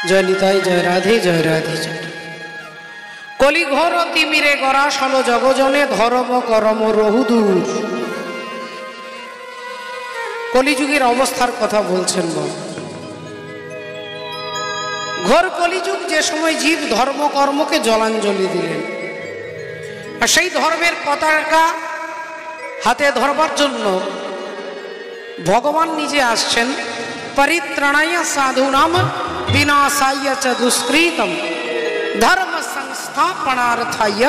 জয় নিতাই, জয় রাধে, জয় রাধে। কলি ঘর তিমিরে গড়া সল জগজনে ধর্ম করম রহুদূর। কলিযুগের অবস্থার কথা বলছেন বাবা। ঘোর কলিযুগ, যে সময় জীব ধর্ম কর্মকে জলাঞ্জলি দিলেন, আর সেই ধর্মের পতাকা হাতে ধরবার জন্য ভগবান নিজে আসছেন। পরিত্রাণায় সাধুনাম বিনাশায় চ দুষ্কৃতম ধর্ম সংস্থাপনার্থায়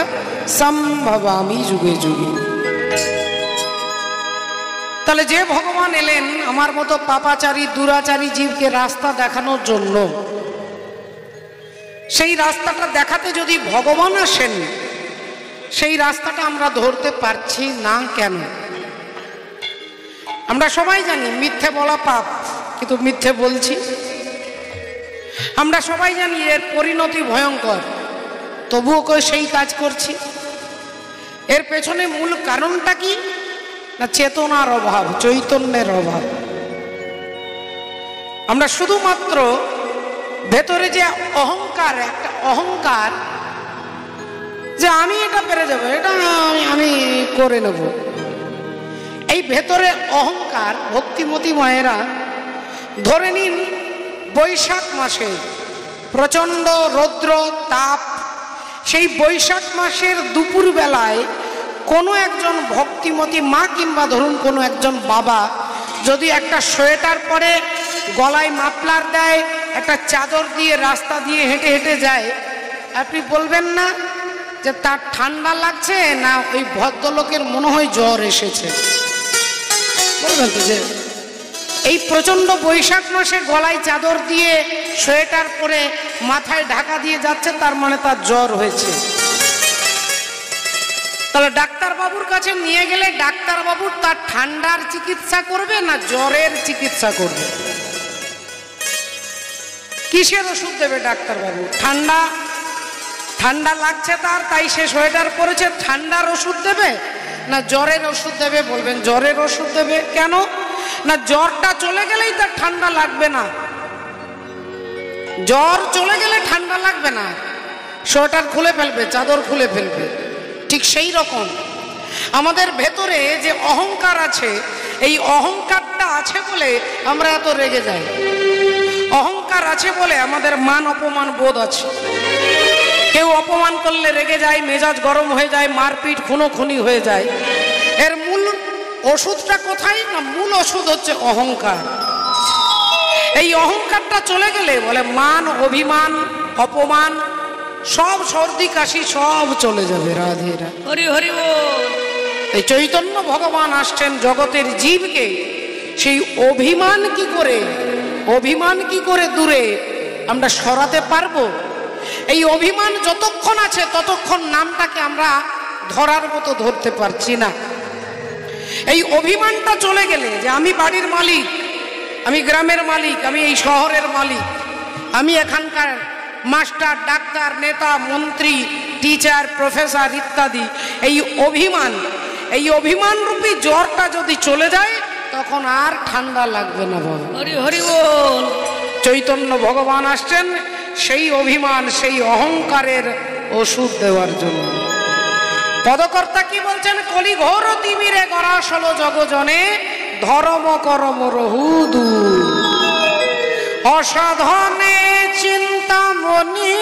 সম্ভবামি যুগে যুগে। তাহলে যে ভগবান এলেন আমার মতো পাপাচারী দুরাচারী জীবকে রাস্তা দেখানোর জন্য, সেই রাস্তাটা দেখাতে যদি ভগবান আসেন, সেই রাস্তাটা আমরা ধরতে পারছি না কেন? আমরা সবাই জানি মিথ্যে বলা পাপ, কিন্তু মিথ্যে বলছি। আমরা সবাই জানি এর পরিণতি ভয়ঙ্কর, তবুও সেই কাজ করছি। এর পেছনে মূল কারণটা কি? না চেতনার অভাব, চৈতন্যের অভাব। আমরা শুধুমাত্র ভেতরে যে অহংকার, একটা অহংকার যে আমি এটা পেরে যাবো, এটা আমি করে নেব, এই ভেতরে অহংকার। ভক্তিমতী মায়েরা ধরে নিন বৈশাখ মাসে প্রচণ্ড রৌদ্র তাপ, সেই বৈশাখ মাসের দুপুর বেলায় কোনো একজন ভক্তিমতী মা কিংবা ধরুন কোনো একজন বাবা যদি একটা সোয়েটার পরে, গলায় মাফলার দেয়, একটা চাদর দিয়ে রাস্তা দিয়ে হেঁটে হেঁটে যায়, আপনি বলবেন না যে তার ঠান্ডা লাগছে, না ওই ভদ্রলোকের মনে হয় জ্বর এসেছে? বলবেন তো যে এই প্রচণ্ড বৈশাখ মাসে গলায় চাদর দিয়ে সোয়েটার পরে মাথায় ঢাকা দিয়ে যাচ্ছে, তার মানে তার জ্বর হয়েছে। তাহলে ডাক্তারবাবুর কাছে নিয়ে গেলে ডাক্তারবাবু তার ঠান্ডার চিকিৎসা করবে না জ্বরের চিকিৎসা করবে? কিসের ওষুধ দেবে ডাক্তারবাবু? ঠান্ডা লাগছে তার, তাই সে সোয়েটার পরেছে, ঠান্ডার ওষুধ দেবে না জ্বরের ওষুধ দেবে? বলবেন জ্বরের ওষুধ দেবে। কেন? না জ্বরটা চলে গেলেই তার ঠান্ডা লাগবে না। জ্বর চলে গেলে ঠান্ডা লাগবে না, সোয়েটার খুলে ফেলবে, চাদর খুলে ফেলবে। ঠিক সেই রকম আমাদের ভেতরে যে অহংকার আছে, এই অহংকারটা আছে বলে আমরা এত রেগে যাই। অহংকার আছে বলে আমাদের মান অপমান বোধ আছে। কেউ অপমান করলে রেগে যায়, মেজাজ গরম হয়ে যায়, মারপিট খুনোখুনি হয়ে যায়। এর মূল ওষুধটা কোথায়? না মূল ওষুধ হচ্ছে অহংকার। এই অহংকারটা চলে গেলে বলে মান, অভিমান, অপমান, সব সর্দি কাশি সব চলে যাবে। রাধে রাধে, হরি হরি বল। এই চৈতন্য ভগবান আসছেন জগতের জীবকে সেই অভিমান কি করে দূরে আমরা সরাতে পারবো? এই অভিমান যতক্ষণ আছে ততক্ষণ নামটাকে আমরা ধরার মতো ধরতে পারছি না। এই অভিমানটা চলে গেলে যে আমি বাড়ির মালিক, আমি গ্রামের মালিক, আমি এই শহরের মালিক, আমি এখানকার মাস্টার, ডাক্তার, নেতা, মন্ত্রী, টিচার, প্রফেসর ইত্যাদি, এই অভিমান রূপী জ্বরটা যদি চলে যায় তখন আর ঠান্ডা লাগবে না। বাবা হরি হরি বল। চৈতন্য ভগবান আসছেন সেই অভিমান, সেই অহংকারের ওষুধ দেওয়ার জন্য। পদকর্তা কি বলছেন? কলি ঘোর তিমিরে গড়া সল জগজনে ধর্ম করম রহুদু অসাধনে চিন্তামণি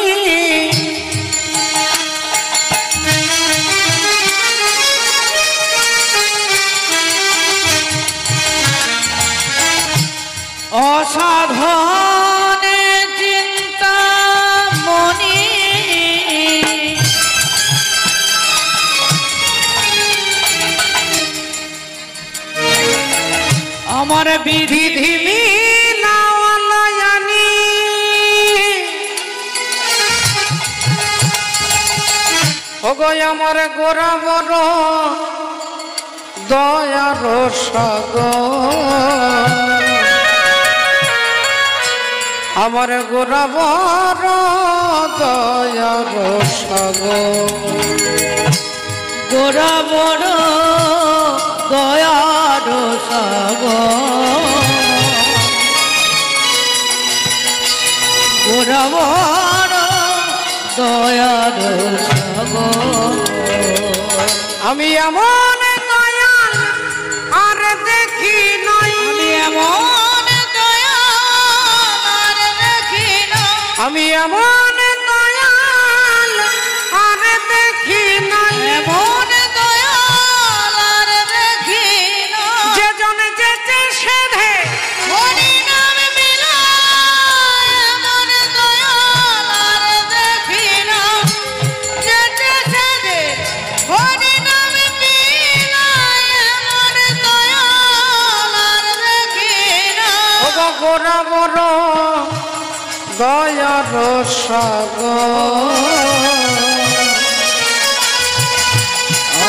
অসাধনে চিন্তামণি আমার বিধি মিলাওয়ালায়ানি ওগো আমার গোরা বড় দয়ার সাগর, আমার গোরা বড় দয়ার সাগর, গোরা বড় দয়ার সাগর, ওরা বড় দয়ার সাগর। আমি এমন দয়াল আর দেখি নাই, আমি এমন দয়াল আর দেখি না, আমি এমন দয়াল আর দেখি নাই, এমন দয়াল আর দেখি না। যে জনে যেতে সেধে হরি নাম মিলায় এমন দয়াল আর দেখি না, যেতে যেতে হরি নাম মিলায় এমন দয়াল আর দেখি না। ও গোরা বড় দয়ার সাগর,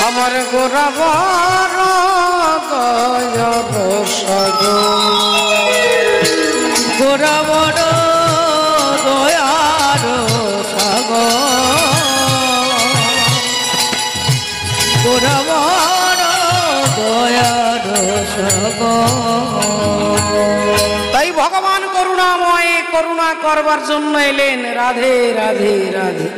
আমার গোরা বড় দয়ার সাগর। গোরা বড় দয়ার সাগর, গোরা বড় দয়ার সাগর। তাই ভগবান করুণাময়, করুণা করবার জন্য এলেন। রাধে রাধে রাধে।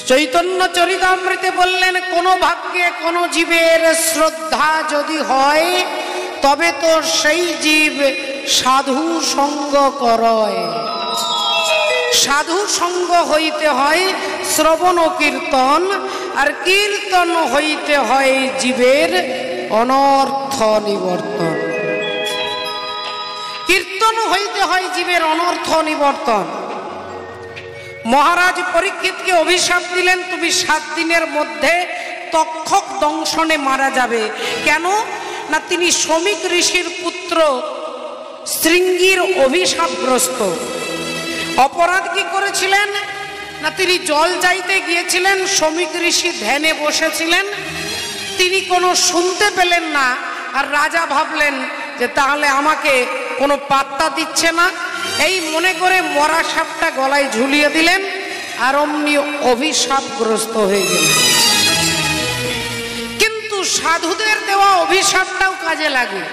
চৈতন্য চরিতামৃতে বললেন, কোন ভাগ্যে কোন জীবের শ্রদ্ধা যদি হয় তবে তো সেই জীব সাধু সঙ্গ করয়। সাধু সঙ্গ হইতে হয় শ্রবণ কীর্তন, আর কীর্তন হইতে হয় জীবের অনর্থ নিবর্তন। কীর্তন হইতে হয় জীবের অনর্থ নিবর্তন। মহারাজ পরীক্ষিতকে অভিশাপ দিলেন, তুমি 7 দিনের মধ্যে তক্ষক দংশনে মারা যাবে। কেন না, তিনি শমিক ঋষির পুত্র শৃঙ্গীর অভিশাপগ্রস্ত। অপরাধ কি করেছিলেন না, তিনি জল চাইতে গিয়েছিলেন, শমিক ঋষি ধ্যানে বসেছিলেন, তিনি কোনো শুনতে পেলেন না। আর রাজা ভাবলেন যে তাহলে আমাকে কোনো পাত্তা দিচ্ছে না, এই মনে করে মরা সাপটা গলায় ঝুলিয়ে দিলেন, আর অমনি অভিশাপগ্রস্ত হয়ে গেলেন। কিন্তু সাধুদের দেওয়া অভিশাপটাও কাজে লাগে।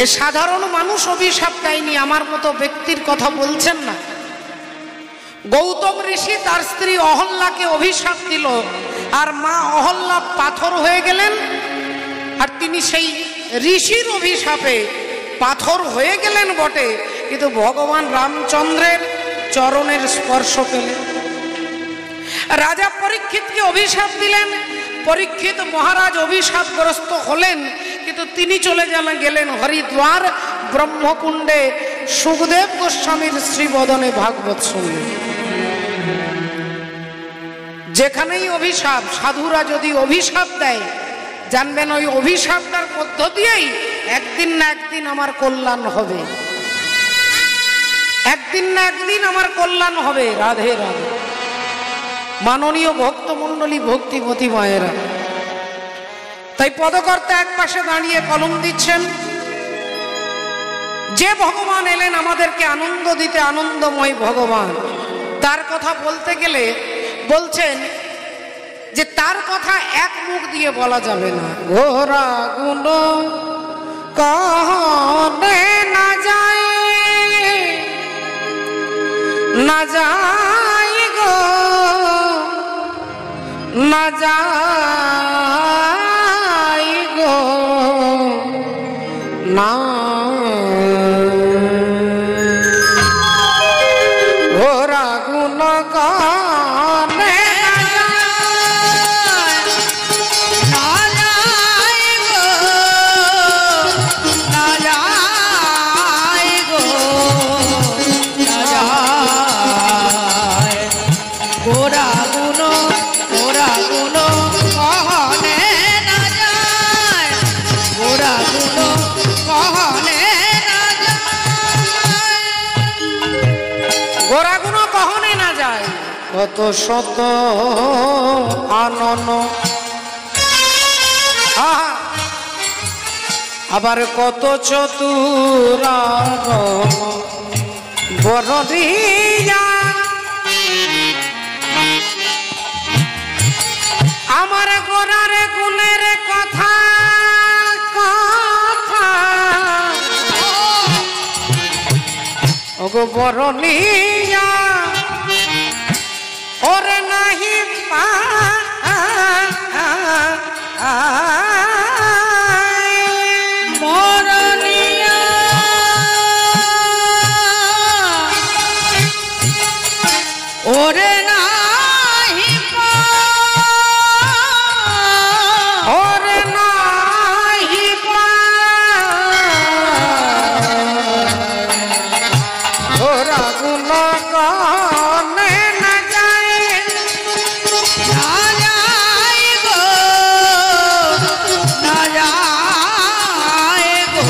এ সাধারণ মানুষ অভিশাপ দেয়নি, আমার মতো ব্যক্তির কথা বলছেন না। গৌতম ঋষি তার স্ত্রী অহল্যাকে অভিশাপ দিল, আর মা অহল্যা পাথর হয়ে গেলেন। আর তিনি সেই ঋষির অভিশাপে পাথর হয়ে গেলেন বটে, কিন্তু ভগবান রামচন্দ্রের চরণের স্পর্শ পেলেন। রাজা পরীক্ষিতকে অভিশাপ দিলেন, পরীক্ষিত মহারাজ অভিশাপগ্রস্ত হলেন, কিন্তু তিনি চলে গেলেন হরিদ্বার ব্রহ্মকুণ্ডে সুখদেব গোস্বামীর শ্রীবদনে ভাগবত শুনলেন। যেখানেই অভিশাপ, সাধুরা যদি অভিশাপ দেয়, জানবেন ওই অভিশাপটার মধ্য দিয়েই একদিন না একদিন আমার কল্যাণ হবে, একদিন না একদিন আমার কল্যাণ হবে। রাধে রাধে। মাননীয় ভক্তমণ্ডলী, ভক্তিমতী মায়েরা, তাই পদকর্তা এক পাশে দাঁড়িয়ে কলম দিচ্ছেন, যে ভগবান এলেন আমাদেরকে আনন্দ দিতে, আনন্দময় ভগবান, তার কথা বলতে গেলে বলছেন যে তার কথা এক মুখ দিয়ে বলা যাবে না। ঘোরা গুণ কহনে না যায়, না যাই গো, না যাই গো, না ঘোরা গুণ কহনে কত শত আনন, আবার কত চতুরা বড় দিয়া আমার গোরার গুণের কথা কথা ওগো বরনিয়া ওরে নাহি বরনিয়া ওরে নাহি ওরে নাহি ওরা গুণ গানে না যায় না যায় গো না যায় গো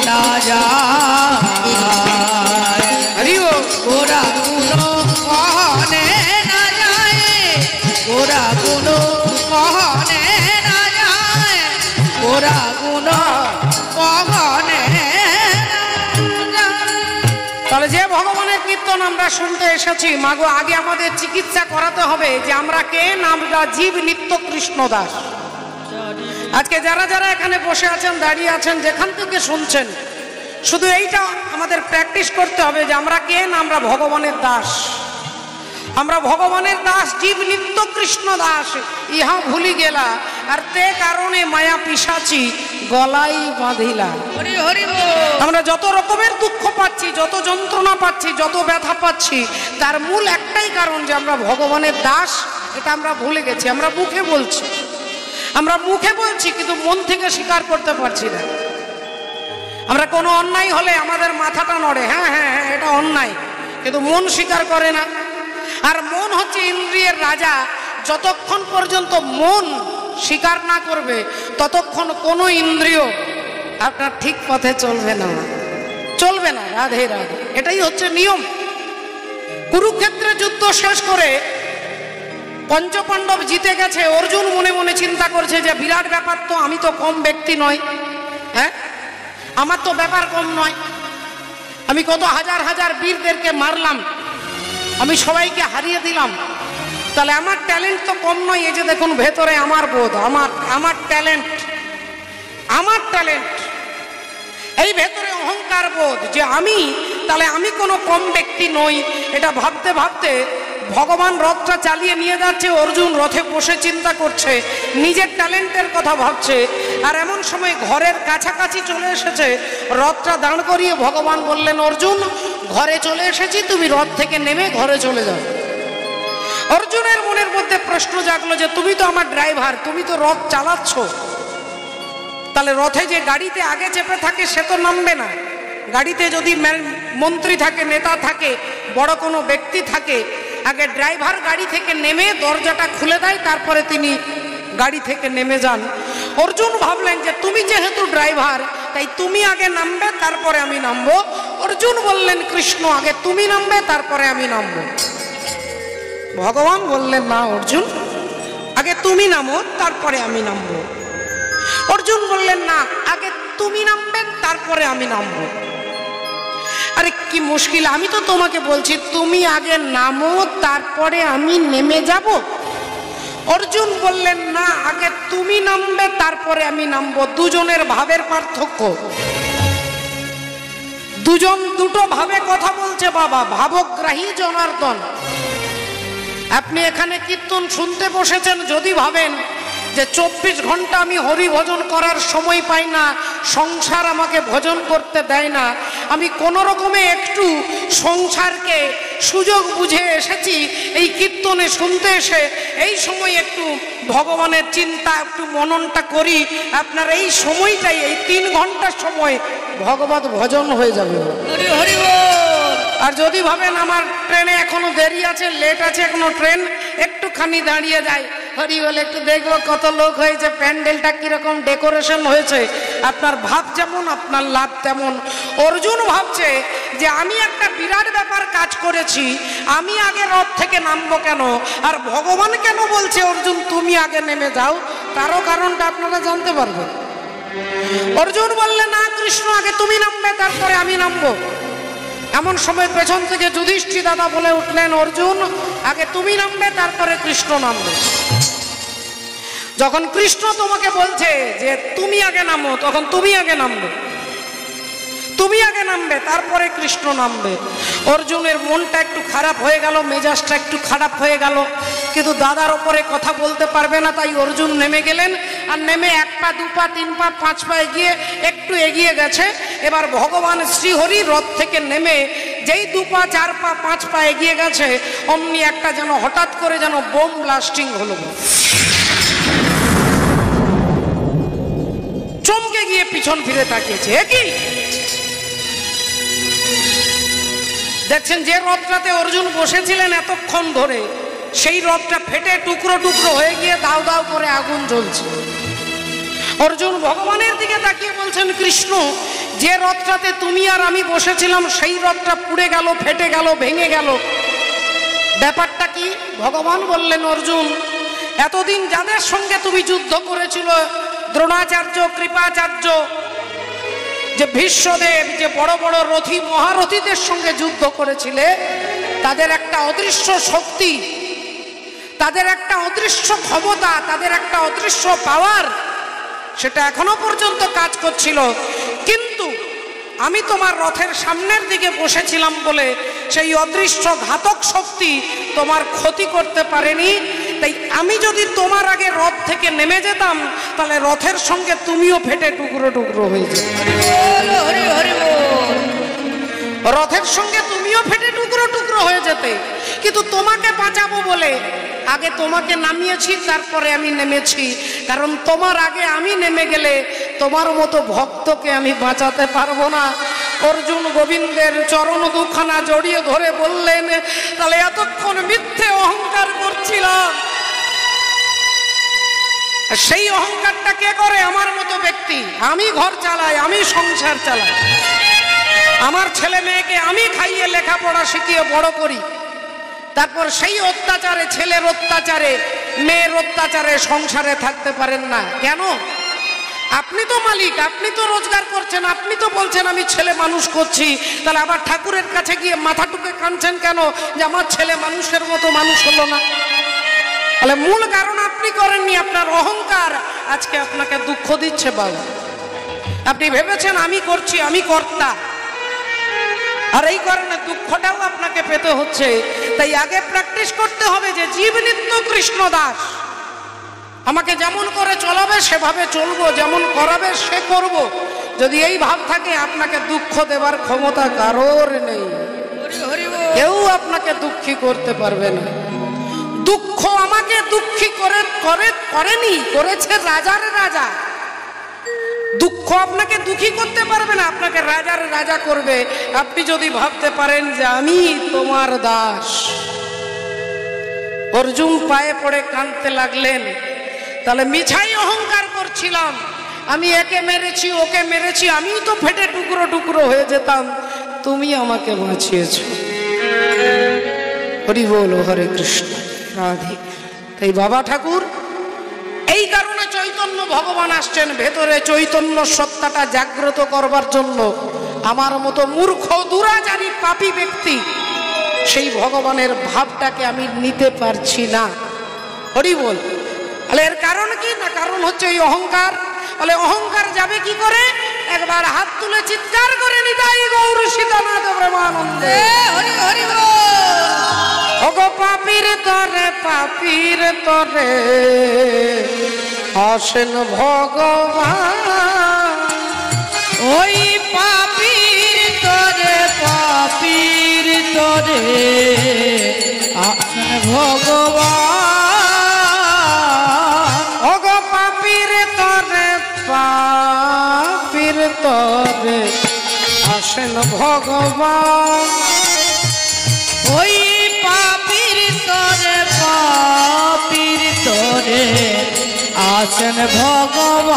না যায় হরি ও গোরা গুলো কহনে না যায় গোরা গুলো কহনে না যায় গোরা গুলো কহনে তাহলে যে ভগবানের কীর্তন আমরা শুনতে এসেছি মাগো, আগে আমাদের চিকিৎসা করাতে হবে যে আমরা কে, আমরা জীব নিত্য কৃষ্ণ দাস। আজকে যারা যারা এখানে বসে আছেন, দাঁড়িয়ে আছেন, যেখান থেকে শুনছেন, শুধু এইটা আমাদের প্র্যাকটিস করতে হবে যে আমরা কে, না আমরা ভগবানের দাস। আমরা ভগবানের দাস, জীব নিত্য কৃষ্ণ দাস, ইহা ভুলি গেলা আর তে কারণে মায়া পিশাচি গলাই বাঁধিলা। হরি হরি বল। আমরা যত রকমের দুঃখ পাচ্ছি, যত যন্ত্রণা পাচ্ছি, যত ব্যথা পাচ্ছি, তার মূল একটাই কারণ যে আমরা ভগবানের দাস। এটা আমরা ভুলে গেছি। আমরা মুখে বলছি কিন্তু মন থেকে স্বীকার করতে পারছি না। আমরা কোনো অন্যায় হলে আমাদের মাথাটা নড়ে, হ্যাঁ হ্যাঁ হ্যাঁ এটা অন্যায়, কিন্তু মন স্বীকার করে না। আর মন হচ্ছে ইন্দ্রিয়ের রাজা। যতক্ষণ পর্যন্ত মন স্বীকার না করবে ততক্ষণ কোনো ইন্দ্রিয় আপনার ঠিক পথে চলবে না। রাধে রাধে, এটাই হচ্ছে নিয়ম। কুরুক্ষেত্রে যুদ্ধ শেষ করে পঞ্চপাণ্ডব জিতে গেছে। অর্জুন মনে মনে চিন্তা করছে যে বিরাট ব্যাপার তো, আমি তো কম ব্যক্তি নয়, হ্যাঁ আমার তো ব্যাপার কম নয়। আমি কত হাজার হাজার বীরদেরকে মারলাম, আমি সবাইকে হারিয়ে দিলাম, তাহলে আমার ট্যালেন্ট তো কম নয়। এই যে দেখুন ভেতরে আমার বোধ, আমার ট্যালেন্ট, এই ভেতরে অহংকার বোধ যে তাহলে আমি কোনো কম ব্যক্তি নই। এটা ভাবতে ভাবতে ভগবান রথটা চালিয়ে নিয়ে যাচ্ছে। অর্জুন রথে বসে চিন্তা করছে, নিজের ট্যালেন্টের কথা ভাবছে। আর এমন সময় ঘরের কাছাকাছি চলে এসেছে, রথটা দাঁড় করিয়ে ভগবান বললেন, অর্জুন ঘরে চলে এসেছি, তুমি রথ থেকে নেমে ঘরে চলে যাও। অর্জুনের মনের মধ্যে প্রশ্ন জাগলো যে তুমি তো আমার ড্রাইভার, তুমি তো রথ চালাচ্ছ, তাহলে রথে যে গাড়িতে আগে চেপে থাকে সে তো নামবে না। গাড়িতে যদি মন্ত্রী থাকে, নেতা থাকে, বড় কোনো ব্যক্তি থাকে, আগে ড্রাইভার গাড়ি থেকে নেমে দরজাটা খুলে দেয়, তারপরে তিনি গাড়ি থেকে নেমে যান। অর্জুন ভাবলেন যে তুমি যেহেতু ড্রাইভার, তাই তুমি আগে নামবে, তারপরে আমি নামবো। অর্জুন বললেন, কৃষ্ণ আগে তুমি নামবে, তারপরে আমি নামবো। ভগবান বললেন, না অর্জুন আগে তুমি নামো, তারপরে আমি নামবো। অর্জুন বললেন, না আগে তুমি নামবেন, তারপরে আমি নামবো। আরে কি মুশকিল, আমি তো তোমাকে বলছি তুমি আগে নামো, তারপরে আমি নেমে যাব। অর্জুন বললেন, না আগে তুমি নামবে, তারপরে আমি নামবো। দুজনের ভাবের পার্থক্য, দুজন দুটো ভাবে কথা বলছে। বাবা ভাবগ্রাহী জনার্দন, আপনি এখানে কীর্তন শুনতে বসেছেন, যদি ভাবেন যে 24 ঘন্টা আমি হরি ভজন করার সময় পাই না, সংসার আমাকে ভজন করতে দেয় না, আমি কোনো রকমে একটু সংসারকে সুযোগ বুঝে এসেছি এই কীর্তনে শুনতে এসে, এই সময় একটু ভগবানের চিন্তা, একটু মননটা করি, আপনার এই সময়টাই, এই 3 ঘন্টার সময় ভগবত ভজন হয়ে যাবে। হরি হরি বল। আর যদি ভাবেন আমার ট্রেনে এখনো দেরি আছে, লেট আছে এখনো ট্রেন, একটুখানি দাঁড়িয়ে যায়, হরি বলে একটু দেখবো কত লোক হয়েছে, প্যান্ডেলটা কিরকম ডেকোরেশন হয়েছে, আপনার ভাব যেমন আপনার লাভ তেমন। অর্জুন ভাবছে যে আমি একটা বিরাট ব্যাপার কাজ করেছি, আমি আগে রথ থেকে নামবো কেন, আর ভগবান কেন বলছে অর্জুন তুমি আগে নেমে যাও, তারও কারণটা আপনারা জানতে পারবেন। অর্জুন বললে, না কৃষ্ণ আগে তুমি নামবে, তারপরে আমি নামবো। এমন সময় পেছন থেকে যুধিষ্ঠির দাদা বলে উঠলেন, অর্জুন আগে তুমি নামবে, তারপরে কৃষ্ণ নামবে। যখন কৃষ্ণ তোমাকে বলছে যে তুমি আগে নামো, তখন তুমি আগে নামবে। তুমি আগে নামবে, তারপরে কৃষ্ণ নামবে। অর্জুনের মনটা একটু খারাপ হয়ে গেল, মেজাজটা একটু খারাপ হয়ে গেল, কিন্তু দাদার ওপরে কথা বলতে পারবে না, তাই অর্জুন নেমে গেলেন। আর নেমে 1 পা 2 পা 3 পা 5 পা এগিয়ে একটু এগিয়ে গেছে। এবার ভগবান শ্রীহরি রথ থেকে নেমে যেই 2 পা 4 পা 5 পা এগিয়ে গেছে, অমনি একটা যেন হঠাৎ করে যেন বোম ব্লাস্টিং হলো। চমকে গিয়ে পিছন ফিরে তাকিয়েছে, একই দেখছেন যে রথটাতে অর্জুন বসেছিলেন এতক্ষণ ধরে, সেই রথটা ফেটে টুকরো টুকরো হয়ে গিয়ে দাউ দাউ করে আগুন জ্বলছে। অর্জুন ভগবানের দিকে তাকিয়ে বলছেন, কৃষ্ণ, যে রথটাতে তুমি আর আমি বসেছিলাম সেই রথটা পুড়ে গেল, ফেটে গেল, ভেঙে গেল, ব্যাপারটা কি? ভগবান বললেন, অর্জুন, এতদিন যাদের সঙ্গে তুমি যুদ্ধ করেছিল, দ্রোণাচার্য, কৃপাচার্য, যে ভীষ্মদেব, যে বড় বড় রথী মহারথীদের সঙ্গে যুদ্ধ করেছিলে, তাদের একটা অদৃশ্য শক্তি, তাদের একটা অদৃশ্য ক্ষমতা, তাদের একটা অদৃশ্য পাওয়ার, সেটা এখনো পর্যন্ত কাজ করছিল। কিন্তু আমি তোমার রথের সামনের দিকে বসেছিলাম বলে সেই অদৃশ্য ঘাতক শক্তি তোমার ক্ষতি করতে পারেনি। তাই আমি যদি তোমার আগে রথ থেকে নেমে যেতাম, তাহলে রথের সঙ্গে তুমিও ফেটে টুকরো টুকরো হয়ে যেতে, রথের সঙ্গে তুমিও ফেটে টুকরো টুকরো হয়ে যেতে। কিন্তু তোমাকে বাঁচাবো বলে আগে তোমাকে নামিয়েছি, তারপরে আমি নেমেছি। কারণ তোমার আগে আমি নেমে গেলে তোমার মতো ভক্তকে আমি বাঁচাতে পারবো না। অর্জুন গোবিন্দের চরণ দুখানা জড়িয়ে ধরে বললেন, তাহলে এতক্ষণ মিথ্যে অহংকার করছিলাম, সেই অহংকারটা কে করে? আমার মতো ব্যক্তি। আমি ঘর চালাই, আমি সংসার চালাই, আমার ছেলে মেয়েকে আমি খাইয়ে লেখাপড়া শিখিয়ে বড় করি, তারপর সেই অত্যাচারে, ছেলের অত্যাচারে, মেয়ের অত্যাচারে সংসারে থাকতে পারেন না কেন? আপনি তো মালিক, আপনি তো রোজগার করছেন, আপনি তো বলছেন আমি ছেলে মানুষ করছি, তাহলে আবার ঠাকুরের কাছে গিয়ে মাথা টুকে কাঁদছেন কেন যে আমার ছেলে মানুষের মতো মানুষ হলো না? তাহলে মূল কারণ আপনি করেননি, আপনার অহংকার আজকে আপনাকে দুঃখ দিচ্ছে। বাবা, আপনি ভেবেছেন আমি করছি, আমি কর্তা, আর এই কারণে দুঃখটাও আপনাকে পেতে হচ্ছে। তাই আগে প্র্যাকটিস করতে হবে যে জীব নিত্য কৃষ্ণ দাস, আমাকে যেমন করে চলাবে সেভাবে চলবো, যেমন করাবে সে করব। যদি এই ভাব থাকে, আপনাকে দুঃখ দেবার ক্ষমতা কারোর নেই, কেউ আপনাকে দুঃখী করতে পারবে না। দুঃখ আমাকে দুঃখী করেনি, করেছে রাজার রাজা। দুঃখ আপনাকে দুঃখী করতে পারবে না, আপনাকে রাজার রাজা করবে। আপনি যদি ভাবতে পারেন যে আমি তোমার দাস। অর্জুন পায়ে পড়ে কাঁদতে লাগলেন, তাহলে মিছাই অহংকার করছিলাম, আমি একে মেরেছি, ওকে মেরেছি, আমি তো ফেটে টুকরো টুকরো হয়ে যেতাম, তুমি আমাকে বাঁচিয়েছ। হরি বল, হরে কৃষ্ণ, রাধে। তাই বাবা ঠাকুর, এই কারণে চৈতন্য ভগবান আসছেন ভেতরে, চৈতন্য সত্তাটা জাগ্রত করবার জন্য। আমার মতো মূর্খ, দুরাচারী, পাপী ব্যক্তি সেই ভগবানের ভাবটাকে আমি নিতে পারছি না। হরি বল। তাহলে এর কারণ কি? না, কারণ হচ্ছে এই অহংকার। তাহলে অহংকার যাবে কি করে? একবার হাত তুলে চিৎকার করে নিতাই গৌর সীতানাথ ব্রহ্মানন্দে। হরি হরি বল। ওগো পাপীর তরে, পাপীর তরে আসেন ভগবান। ওই পাপীর তরে, পাপীর তরে আসেন ভগবান। ওগো পাপীর তরে, পাপীর তরে আসেন ভগবান। ওই পাপীর তরে, পাপীর তরে আসেন ভগবান।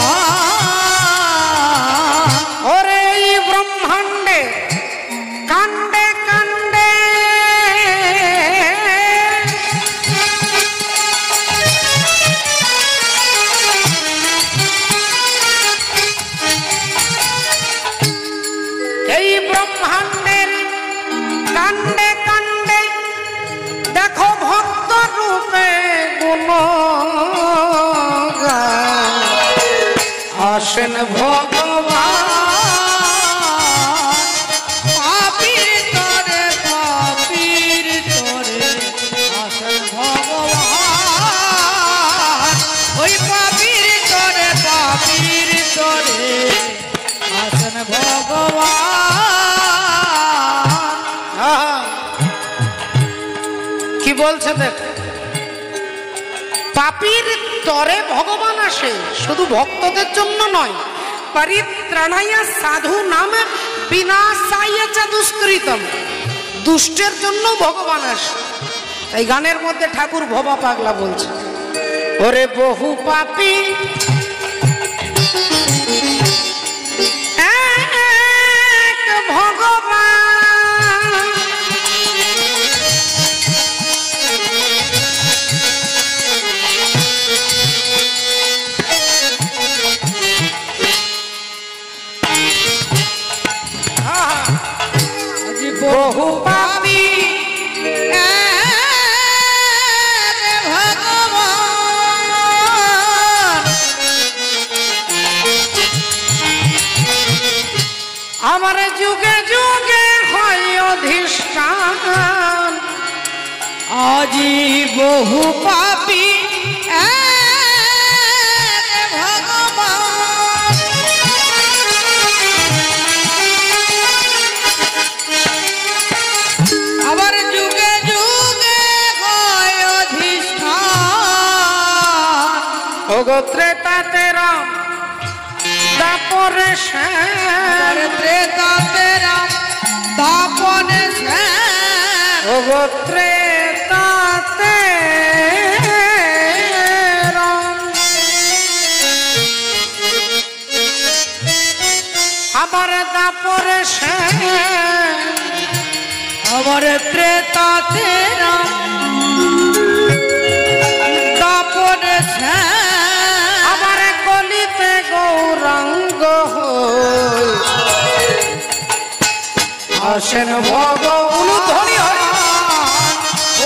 ওরে এই ব্রহ্মাণ্ডে কাণ্ডে কাণ্ডে এই ব্রহ্মাণ্ডের কাণ্ডে কাণ্ডে দেখো ভক্ত রূপে গুণগান আসেন ভগবান। বলছে দেখ, পাপীর তরে ভগবান আসে, শুধু ভক্তদের জন্য নয়। পরিত্রাণায় সাধু নাম বিনাশায় চ দুষ্কৃতম, দুষ্টের জন্য ভগবান আসে। এই গানের মধ্যে ঠাকুর ভবা পাগলা বলছে, ওরে বহু পাপী এক ভগবান, বহু পাপী আমার যুগে যুগে হয় অধিষ্ঠান, আজি বহু পাপী ভগবান, আবার যুগে যুগে হয় অধিষ্ঠান। ওগো ত্রেতাতে রাম দাপরে শ্যাম, ত্রেতাতে রাম দাপরে শ্যাম, ওগো ত্রেতাতে রাম, আবার দাপরে শ্যাম, আবার ত্রেতাতে রাম দাপরে শ্যাম, আবার কলিতে গৌরাঙ্গ হই আসেন ভগবান।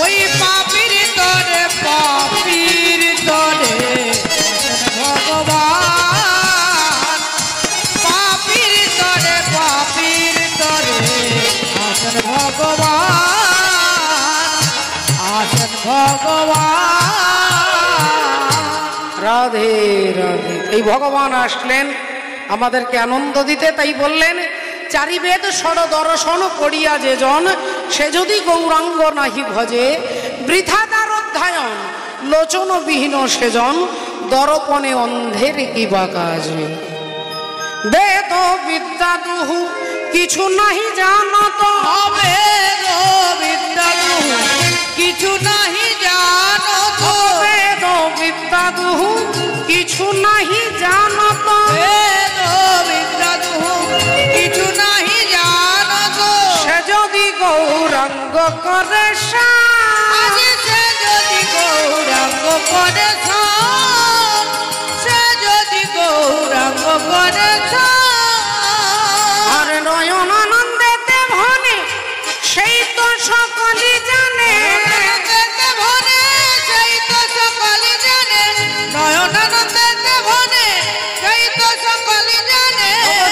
ওই পাপীর তরে পাপীর তরে ভগবান, পাপীর তরে পাপীর তরে আসেন ভগবান, আসেন ভগবান। রাধে রাধে। এই ভগবান আসলেন আমাদেরকে আনন্দ দিতে, তাই বললেন চারিবেদ ষড় দর্শন করিয়া যে জন, সে যদি গৌরাঙ্গ নাহি ভজে, বৃথা তার অধ্যায়ন, লোচনবিহীন সেজন, দর্পণে অন্ধের কিবা কাজ। বেদ বিদ্যা দুহু কিছু নাহি জানত, বেদ বিদ্যা দুহু কিছু নাহি জানত, বেদ বিদ্যা দুহু কিছু নাহি জানত, বেদ বিদ্যা দুহু কিছু নাহি জানত, সে যদি গৌরাঙ্গ করে আজি সে যদি গৌরাঙ্গ করে সব, সে যদি গৌরাঙ্গ করে আর নয়ন আনন্দেতে ভনে, সেই তো সকলই জানে, ভনে সেই তো সকলে জানে, নয়নানন্দেতে ভনে সেই তো সকলে জানে,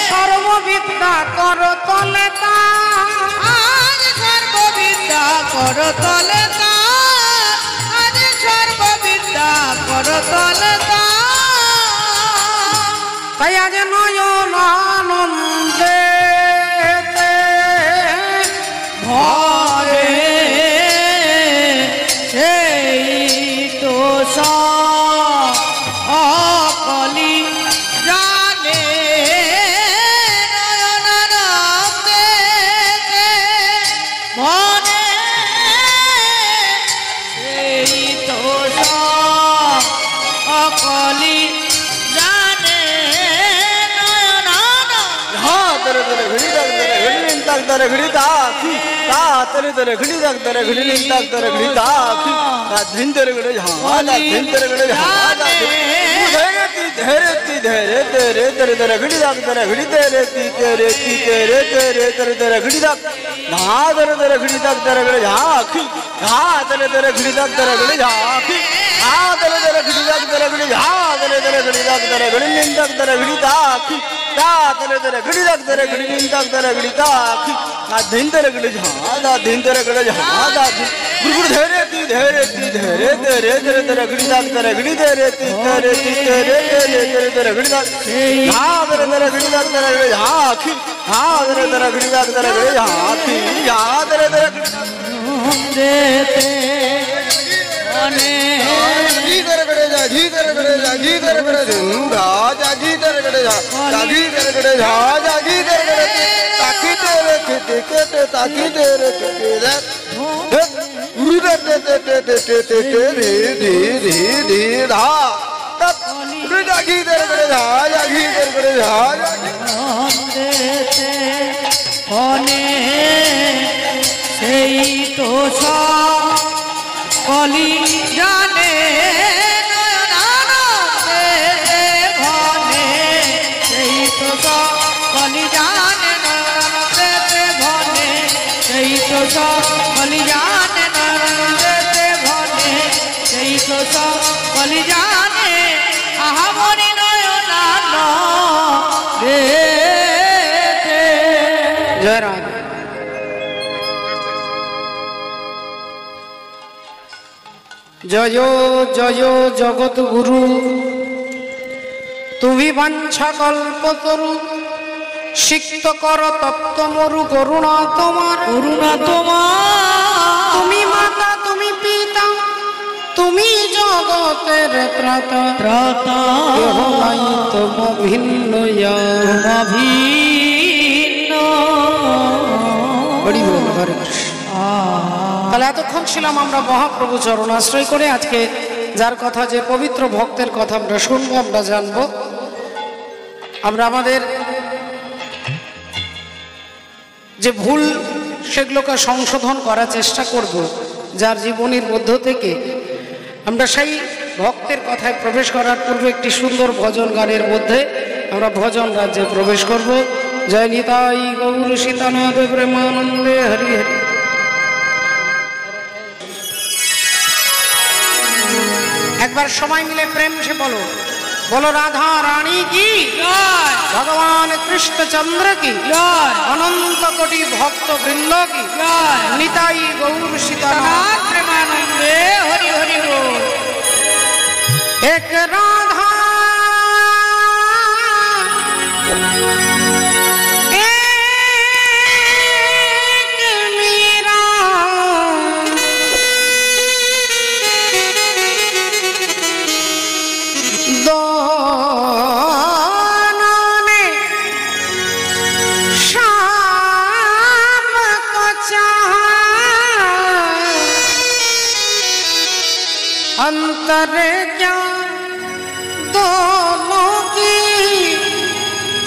সর্ববিদ্যা কর তলে তা, আজ সর্ববিদ্যা কর তলে তা, আজ সর্ববিদ্যা কর তলে তা, তাই আজ নয়ন আনন্দেতে ভরে সেই তো সকলি জানে, নয়নানন্দেতে ভরে সেই তো সকলি জানে, दर घड़ी ताकी ता तेरे दर घड़ी तक दर घड़ी तक दर घड़ी ताकी ता दिन दर घड़ी हाला दिन दर घड़ी हाला धैर्य धैर्य धैर्य तेरे तेरे दर घड़ी तक दर घड़ी तेरे तेरे तेरे तेरे तेरे दर घड़ी तक ना दर घड़ी तक दर घड़ी झाकी ना दर घड़ी तक दर घड़ी झाकी ना दर घड़ी तक दर घड़ी झा दर घड़ी तक दर घड़ी तक दर घड़ी ताकी ता तेरे दर घड़ी तक दर घड़ी तक दर घड़ी ताकी ना दिन दर घड़ी झा दा दिन दर घड़ी झा दा गुरु धैर्य धैर्य धैर्य तेरे तेरे दर घड़ी तक दर घड़ी तेरे तेरे तेरे तेरे दर घड़ी तक झा दर घड़ी तक दर घड़ी झाकी झा दर घड़ी तक दर घड़ी झाकी झा दर देते বনে ঘি করে করে যা ঘি করে করে যা ঘি করে করে ঝা যা ঘি করে করে যা ঘি করে করে ঝা যা ঘি করে করে তাকি তেরে কেটে কেটে তাকি তেরে কেটে রে উড়ে তে তে তে তে তে তে তে ধি ধি ধি ধি ধা উড়ে যা ঘি করে করে ঝা যা ঘি করে করে ঝা মন্দিরেতে বনে সেই তো কলি জানে ভনে সেই তো কলি জানে ভনে সেই তো কলি জানে ভনে সেই তো কলি জানে আহা মরি নয়ন রে জয় রাধা। জয় জয় জগৎ গুরু, তুমি বাঞ্ছা কল্পতরু, সিক্ত কর তপ্ত মরু করুণা তোমার, করুণা তোমার তুমি মাতা তুমি পিতা তুমি জগতের ত্রাতা, ত্রাতা কেহ নাই তব ভিন্ন ভিন্ন হরি বল হরে কৃষ্ণ। তাহলে এতক্ষণ ছিলাম আমরা মহাপ্রভু চরণ আশ্রয় করে। আজকে যার কথা, যে পবিত্র ভক্তের কথা আমরা শুনবো, আমরা জানবো, আমরা আমাদের যে ভুল সেগুলোকে সংশোধন করার চেষ্টা করব, যার জীবনের মধ্য থেকে আমরা সেই ভক্তের কথায় প্রবেশ করার পূর্বে একটি সুন্দর ভজন গানের মধ্যে আমরা ভজন রাজ্যে প্রবেশ করব। জয় নিতাই গৌর সীতানাথ প্রেমানন্দে হরি হরি। একবার সবাই মিলে প্রেম সে বলো, বলো রাধা রানী কি জয় ভগবান কৃষ্ণচন্দ্র কি জয় অনন্ত কোটি ভক্ত বৃন্দ কি জয় নিতাই গৌর সীতানাথ প্রেমানন্দে হরি হরি বল। এক রাধা এক মীরা, दोनों ने शाम को चाहा, अंतर क्या दोनों की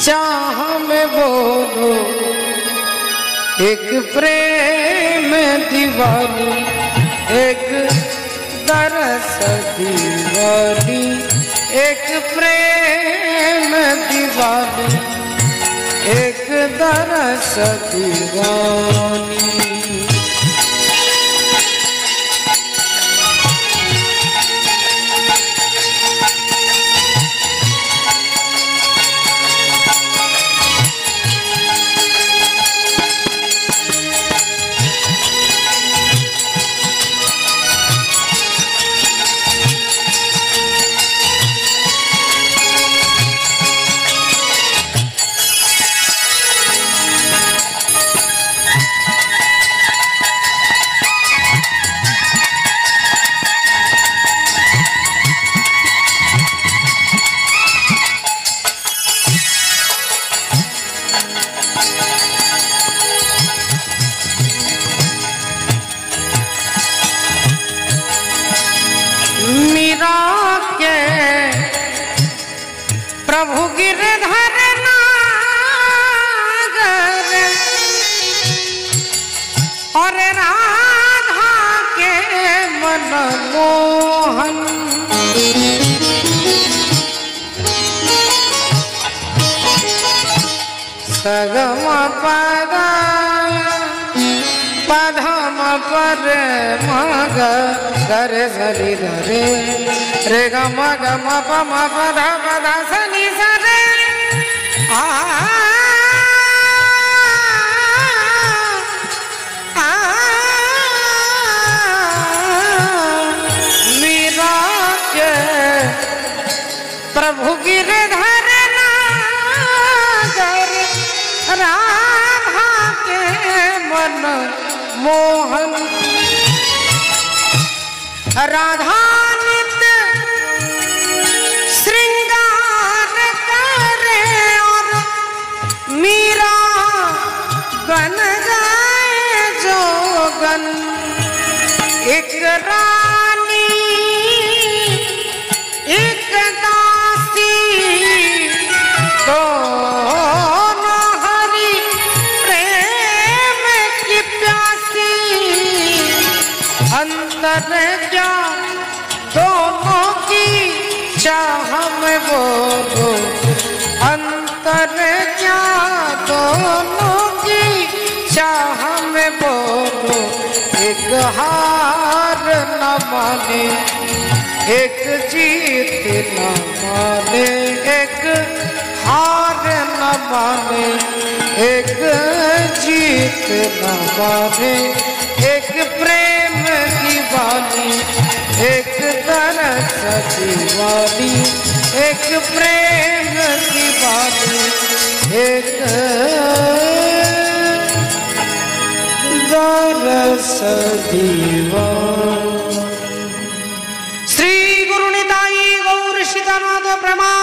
चाह में बोलो, एक प्रेम दीवानी एक दरस दीवानी, एक प्रेम दीवानी एक दरस दीवानी। मीरा के प्रभु गिरधर नागर और राधा के मनमोहन, सगम पद पधम पर मग गरे सरि रे रे ग म ग म प म प ध प ध स नि स रे आ मीरा के प्रभु गिरधर नागर राधा के मन मोहन, राधा नित्य श्रृंगार करे और मीरा बन गए जोगन। एक रानी एक दासी दोनों हरि प्रेम की प्यासी। अंदर क्या दोनों की चाह में बोलो, अंतर क्या दोनों की चाह में बोलो। एक हार न माने एक जीत न माने, एक हार न माने एक जीत न माने। एक प्रेम की वाणी एक तरस दीवानी, एक प्रेम की वाणी एक तरस दीवानी। श्री गुरु निताई गौर सीतानाथ प्रमाण।